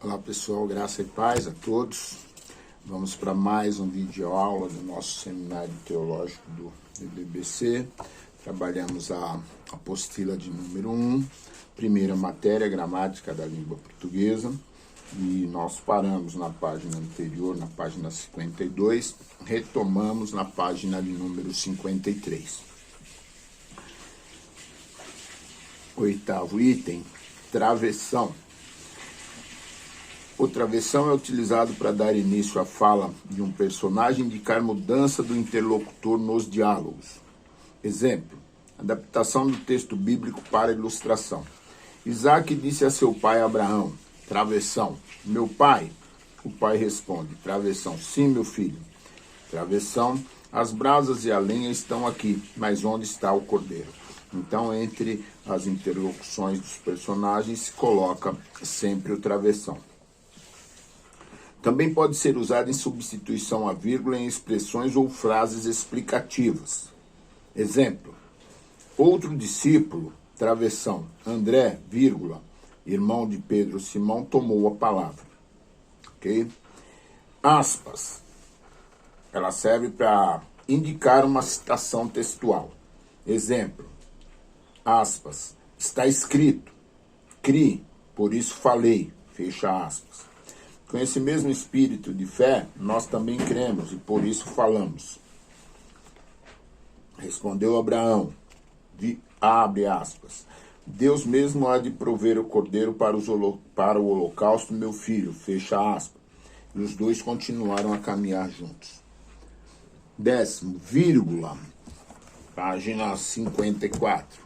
Olá pessoal, graça e paz a todos. Vamos para mais um vídeo aula do nosso seminário teológico do IBBC. Trabalhamos a apostila de número 1, primeira matéria, gramática da língua portuguesa. E nós paramos na página anterior, na página 52, retomamos na página de número 53. Oitavo item, travessão. O travessão é utilizado para dar início à fala de um personagem e indicar mudança do interlocutor nos diálogos. Exemplo, adaptação do texto bíblico para ilustração. Isaac disse a seu pai Abraão, travessão, meu pai? O pai responde, travessão, sim, meu filho. Travessão, as brasas e a lenha estão aqui, mas onde está o cordeiro? Então, entre as interlocuções dos personagens, se coloca sempre o travessão. Também pode ser usado em substituição à vírgula em expressões ou frases explicativas. Exemplo, outro discípulo, travessão, André, vírgula, irmão de Pedro Simão, tomou a palavra. Ok? Aspas, ela serve para indicar uma citação textual. Exemplo, aspas, está escrito, crie, por isso falei, fecha aspas. Com esse mesmo espírito de fé, nós também cremos e por isso falamos. Respondeu Abraão, abre aspas, Deus mesmo há de prover o cordeiro para o holocausto, meu filho, fecha aspas. E os dois continuaram a caminhar juntos. 10º, vírgula, página 54.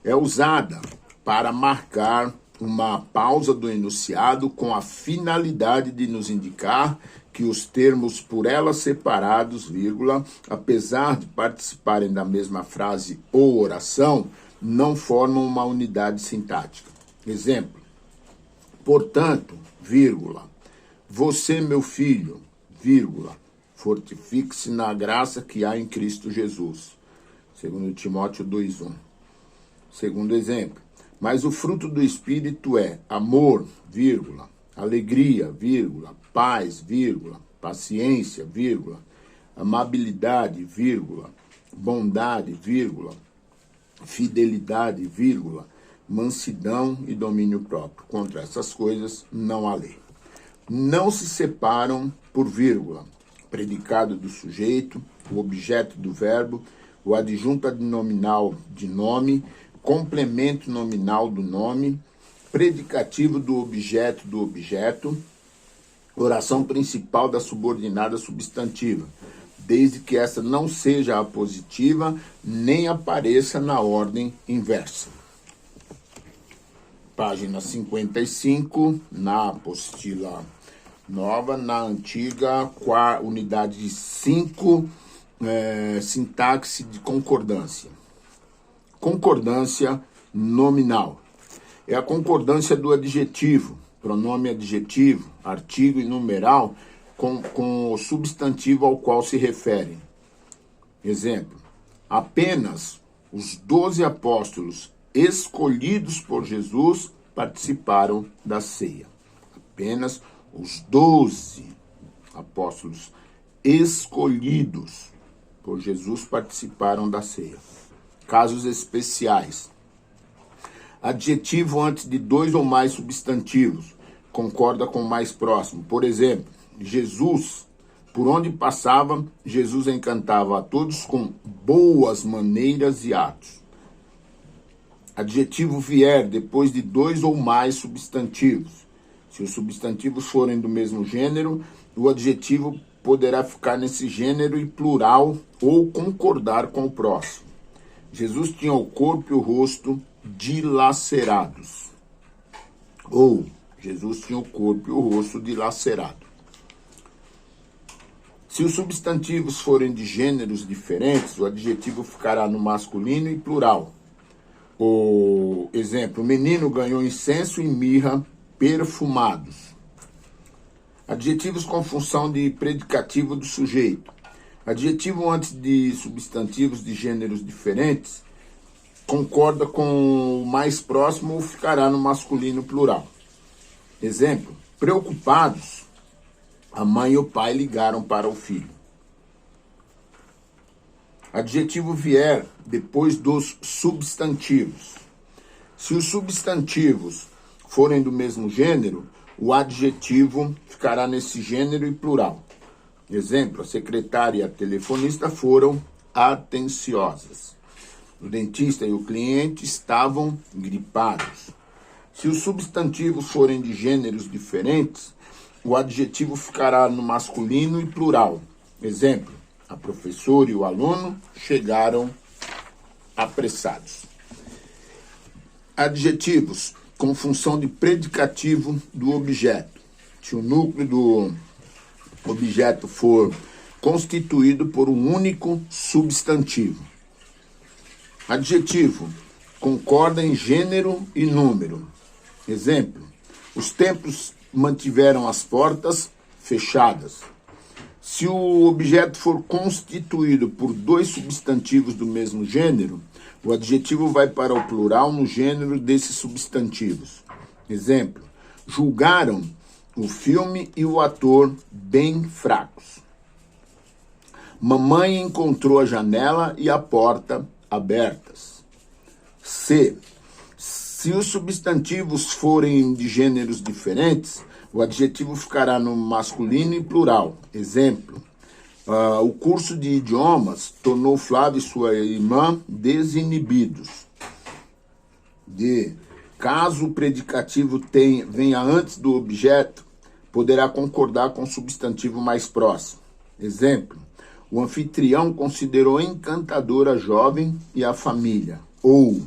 É usada para marcar uma pausa do enunciado com a finalidade de nos indicar que os termos por ela separados, vírgula, apesar de participarem da mesma frase ou oração, não formam uma unidade sintática. Exemplo, portanto, vírgula, você, meu filho, vírgula, fortifique-se na graça que há em Cristo Jesus. 2 Timóteo 2:1. Segundo exemplo, mas o fruto do Espírito é amor, vírgula, alegria, vírgula, paz, vírgula, paciência, vírgula, amabilidade, vírgula, bondade, vírgula, fidelidade, vírgula, mansidão e domínio próprio. Contra essas coisas não há lei. Não se separam por vírgula, predicado do sujeito, o objeto do verbo, o adjunto adnominal de nome, complemento nominal do nome, predicativo do objeto, oração principal da subordinada substantiva, desde que essa não seja apositiva, nem apareça na ordem inversa. Página 55, na apostila nova, na antiga, unidade 5, sintaxe de concordância. Concordância nominal. É a concordância do adjetivo, pronome adjetivo, artigo e numeral, com o substantivo ao qual se referem. Exemplo, apenas os 12 apóstolos escolhidos por Jesus participaram da ceia. Apenas os 12 apóstolos escolhidos por Jesus participaram da ceia. Casos especiais. Adjetivo antes de 2 ou mais substantivos. Concorda com o mais próximo. Por exemplo, Jesus. Por onde passava, Jesus encantava a todos com boas maneiras e atos. Adjetivo vier depois de 2 ou mais substantivos. Se os substantivos forem do mesmo gênero, o adjetivo poderá ficar nesse gênero e plural ou concordar com o próximo. Jesus tinha o corpo e o rosto dilacerados. Ou, Jesus tinha o corpo e o rosto dilacerado. Se os substantivos forem de gêneros diferentes, o adjetivo ficará no masculino e plural. O exemplo, o menino ganhou incenso e mirra perfumados. Adjetivos com função de predicativo do sujeito. Adjetivo antes de substantivos de gêneros diferentes, concorda com o mais próximo ou ficará no masculino plural. Exemplo, Preocupados, a mãe e o pai ligaram para o filho. Adjetivo vier depois dos substantivos. Se os substantivos forem do mesmo gênero, o adjetivo ficará nesse gênero e plural. Exemplo, a secretária e a telefonista foram atenciosas. O dentista e o cliente estavam gripados. Se os substantivos forem de gêneros diferentes, o adjetivo ficará no masculino e plural. Exemplo, a professora e o aluno chegaram apressados. Adjetivos com função de predicativo do objeto. Se o núcleo do objeto for constituído por um único substantivo. Adjetivo concorda em gênero e número. Exemplo, os templos mantiveram as portas fechadas. Se o objeto for constituído por dois substantivos do mesmo gênero, o adjetivo vai para o plural no gênero desses substantivos. Exemplo, julgaram o filme e o ator bem fracos. Mamãe encontrou a janela e a porta abertas. C. Se os substantivos forem de gêneros diferentes, o adjetivo ficará no masculino e plural. Exemplo, o curso de idiomas tornou Flávio e sua irmã desinibidos. D. Caso o predicativo venha antes do objeto, poderá concordar com o substantivo mais próximo. Exemplo, o anfitrião considerou encantadora a jovem e a família. Ou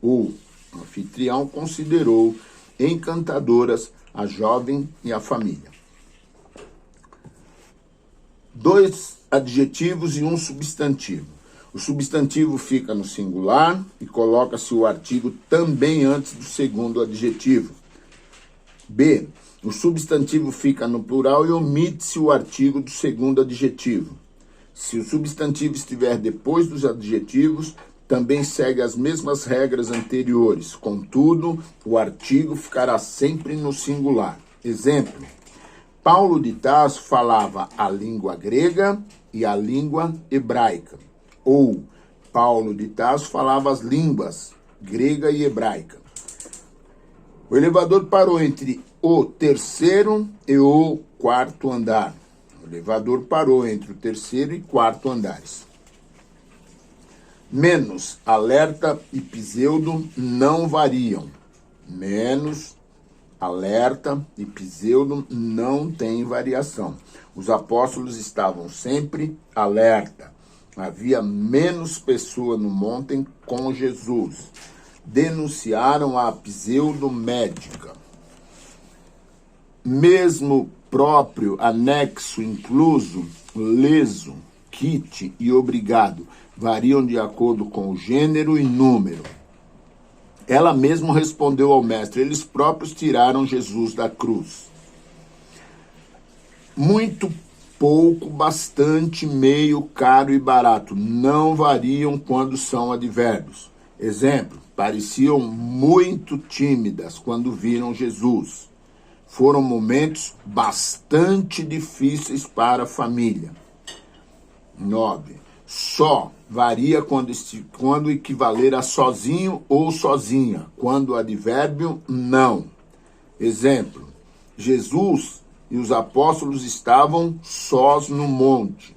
o anfitrião considerou encantadoras a jovem e a família. 2 adjetivos e um substantivo. O substantivo fica no singular e coloca-se o artigo também antes do segundo adjetivo. B. O substantivo fica no plural e omite-se o artigo do segundo adjetivo. Se o substantivo estiver depois dos adjetivos, também segue as mesmas regras anteriores. Contudo, o artigo ficará sempre no singular. Exemplo, Paulo de Tarso falava a língua grega e a língua hebraica. Ou, Paulo de Tarso falava as línguas grega e hebraica. O elevador parou entre o terceiro e o quarto andar. O elevador parou entre o terceiro e quarto andares. Menos, alerta e pseudo não variam. Menos, alerta e pseudo não têm variação. Os apóstolos estavam sempre alerta. Havia menos pessoas no monte com Jesus. Denunciaram a pseudo médica. Mesmo próprio, anexo, incluso, leso, kit e obrigado variam de acordo com o gênero e número. Ela mesma respondeu ao mestre, eles próprios tiraram Jesus da cruz. Muito, pouco, bastante, meio, caro e barato não variam quando são advérbios. Exemplo, pareciam muito tímidas quando viram Jesus. Foram momentos bastante difíceis para a família. 9. Só varia quando equivaler a sozinho ou sozinha. Quando o advérbio, não. Exemplo, Jesus e os apóstolos estavam sós no monte.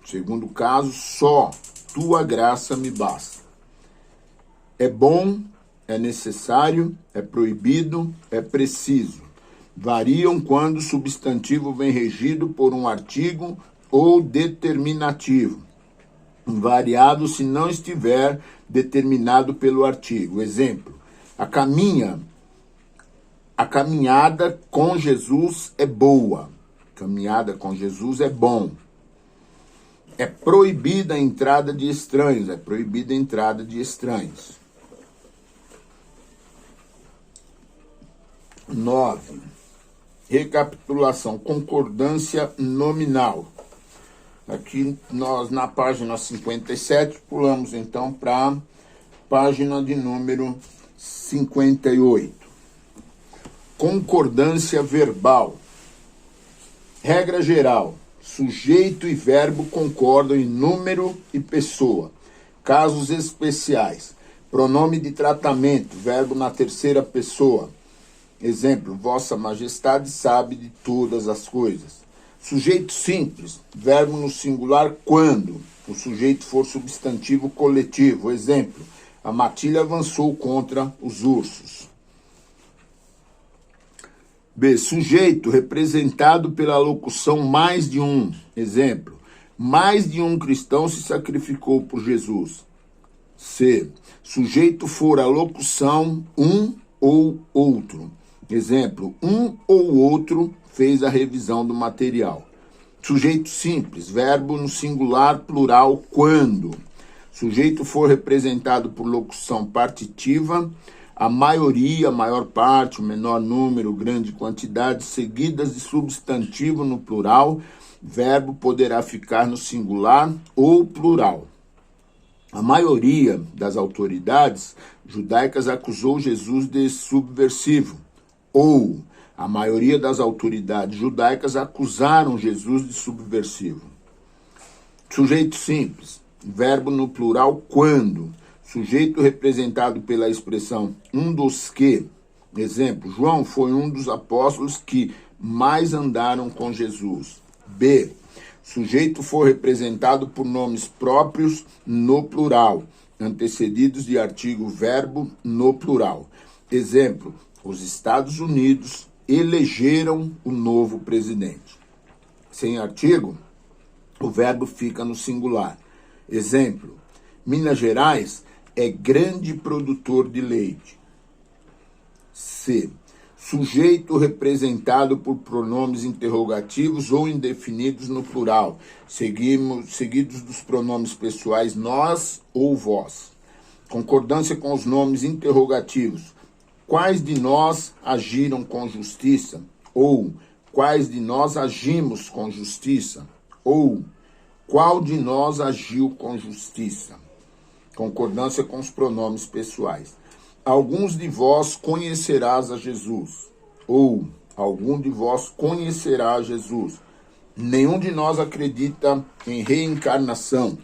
Segundo caso, só tua graça me basta. É bom, é necessário, é proibido, é preciso. Variam quando o substantivo vem regido por um artigo ou determinativo. Variado se não estiver determinado pelo artigo. Exemplo, a caminhada com Jesus é boa. Caminhada com Jesus é bom. É proibida a entrada de estranhos. É proibida a entrada de estranhos. 9. Recapitulação. Concordância nominal. Aqui nós, na página 57, pulamos então para a página de número 58. Concordância verbal. Regra geral. Sujeito e verbo concordam em número e pessoa. Casos especiais. Pronome de tratamento, verbo na terceira pessoa. Exemplo, Vossa Majestade sabe de todas as coisas. Sujeito simples, verbo no singular quando o sujeito for substantivo coletivo. Exemplo, a matilha avançou contra os ursos. B. Sujeito representado pela locução mais de um. Exemplo, mais de um cristão se sacrificou por Jesus. C. Sujeito for a locução um ou outro. Exemplo, um ou outro fez a revisão do material. Sujeito simples, verbo no singular plural quando. Sujeito for representado por locução partitiva, a maioria, a maior parte, o menor número, grande quantidade, seguidas de substantivo no plural, verbo poderá ficar no singular ou plural. A maioria das autoridades judaicas acusou Jesus de subversivo, ou a maioria das autoridades judaicas acusaram Jesus de subversivo. Sujeito simples, verbo no plural quando. Sujeito representado pela expressão um dos que. Exemplo, João foi um dos apóstolos que mais andaram com Jesus. B. Sujeito for representado por nomes próprios no plural, antecedidos de artigo verbo no plural. Exemplo, os Estados Unidos elegeram o novo presidente. Sem artigo, o verbo fica no singular. Exemplo, Minas Gerais é grande produtor de leite. C. Sujeito representado por pronomes interrogativos ou indefinidos no plural, seguidos dos pronomes pessoais nós ou vós. Concordância com os nomes interrogativos. Quais de nós agiram com justiça? Ou quais de nós agimos com justiça? Ou qual de nós agiu com justiça? Concordância com os pronomes pessoais. Alguns de vós conhecerás a Jesus. Ou algum de vós conhecerá a Jesus. Nenhum de nós acredita em reencarnação.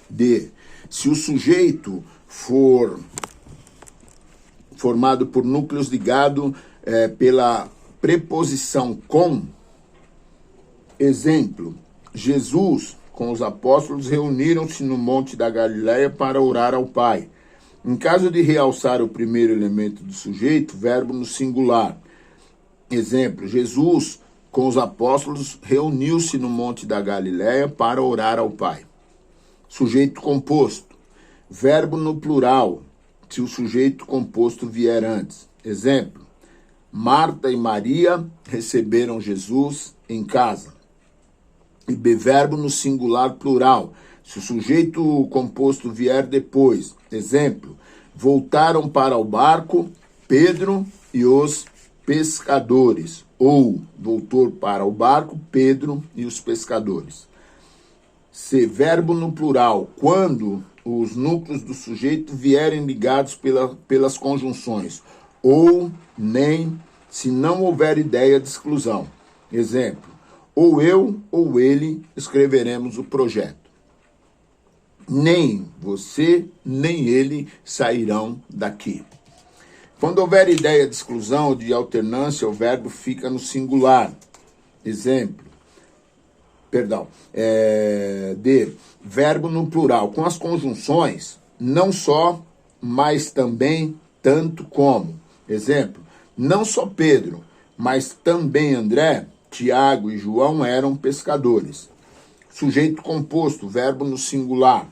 D. Se o sujeito for formado por núcleos ligados pela preposição com. Exemplo, Jesus com os apóstolos reuniram-se no Monte da Galileia para orar ao Pai. Em caso de realçar o primeiro elemento do sujeito, verbo no singular. Exemplo, Jesus com os apóstolos reuniu-se no Monte da Galileia para orar ao Pai. Sujeito composto, verbo no plural, se o sujeito composto vier antes. Exemplo, Marta e Maria receberam Jesus em casa. E B, verbo no singular plural, se o sujeito composto vier depois. Exemplo, voltaram para o barco Pedro e os pescadores. Ou voltou para o barco Pedro e os pescadores. C, verbo no plural, quando os núcleos do sujeito vierem ligados pelas conjunções. Ou, nem, se não houver ideia de exclusão. Exemplo, ou eu ou ele escreveremos o projeto. Nem você, nem ele sairão daqui. Quando houver ideia de exclusão ou de alternância, o verbo fica no singular. Exemplo, D, verbo no plural, com as conjunções, não só, mas também, tanto como. Exemplo, não só Pedro, mas também André, Tiago e João eram pescadores. Sujeito composto, verbo no singular.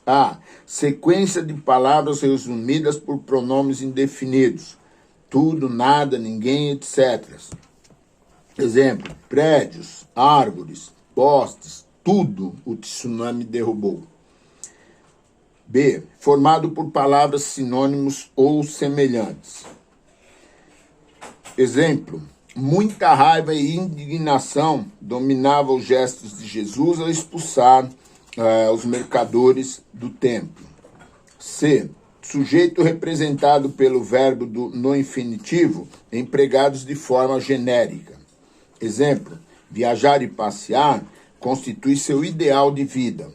A. Sequência de palavras resumidas por pronomes indefinidos. Tudo, nada, ninguém, etc. Exemplo, prédios, árvores, postes, tudo o tsunami derrubou. B. Formado por palavras sinônimos ou semelhantes. Exemplo, muita raiva e indignação dominavam os gestos de Jesus ao expulsar os mercadores do templo. C. Sujeito representado pelo verbo no infinitivo, empregados de forma genérica. Exemplo, viajar e passear constitui seu ideal de vida.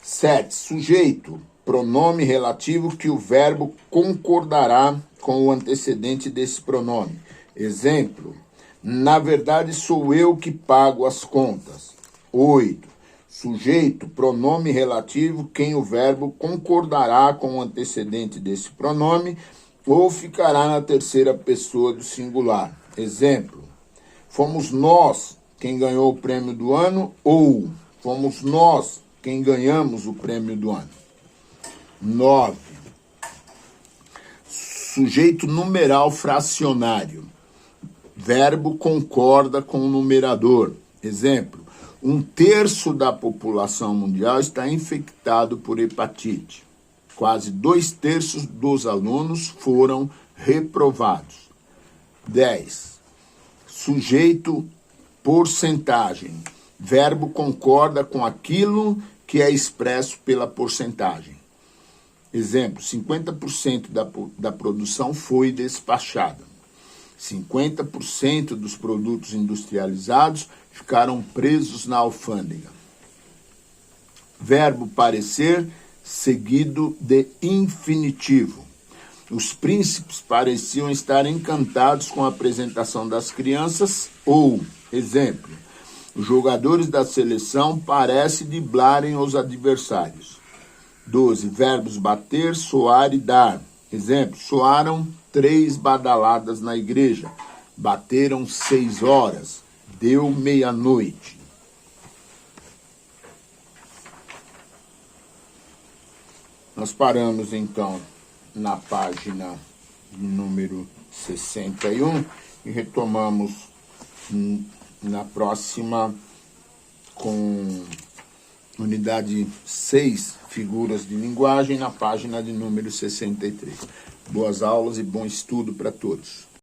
7. Sujeito, pronome relativo que o verbo concordará com o antecedente desse pronome. Exemplo, na verdade sou eu que pago as contas. 8. Sujeito, pronome relativo, quem o verbo concordará com o antecedente desse pronome ou ficará na terceira pessoa do singular. Exemplo, fomos nós quem ganhou o prêmio do ano ou fomos nós quem ganhamos o prêmio do ano. 9. Sujeito numeral fracionário. Verbo concorda com o numerador. Exemplo, 1/3 da população mundial está infectado por hepatite. Quase 2/3 dos alunos foram reprovados. 10. Sujeito porcentagem. Verbo concorda com aquilo que é expresso pela porcentagem. Exemplo, 50% da produção foi despachada. 50% dos produtos industrializados ficaram presos na alfândega. Verbo parecer, seguido de infinitivo. Os príncipes pareciam estar encantados com a apresentação das crianças ou, exemplo, os jogadores da seleção parecem driblarem os adversários. 12. Verbos bater, soar e dar. Exemplo, soaram 3 badaladas na igreja. Bateram 6 horas. Deu meia-noite. Nós paramos, então, na página número 61 e retomamos na próxima com unidade 6, figuras de linguagem, na página de número 63. Boas aulas e bom estudo para todos.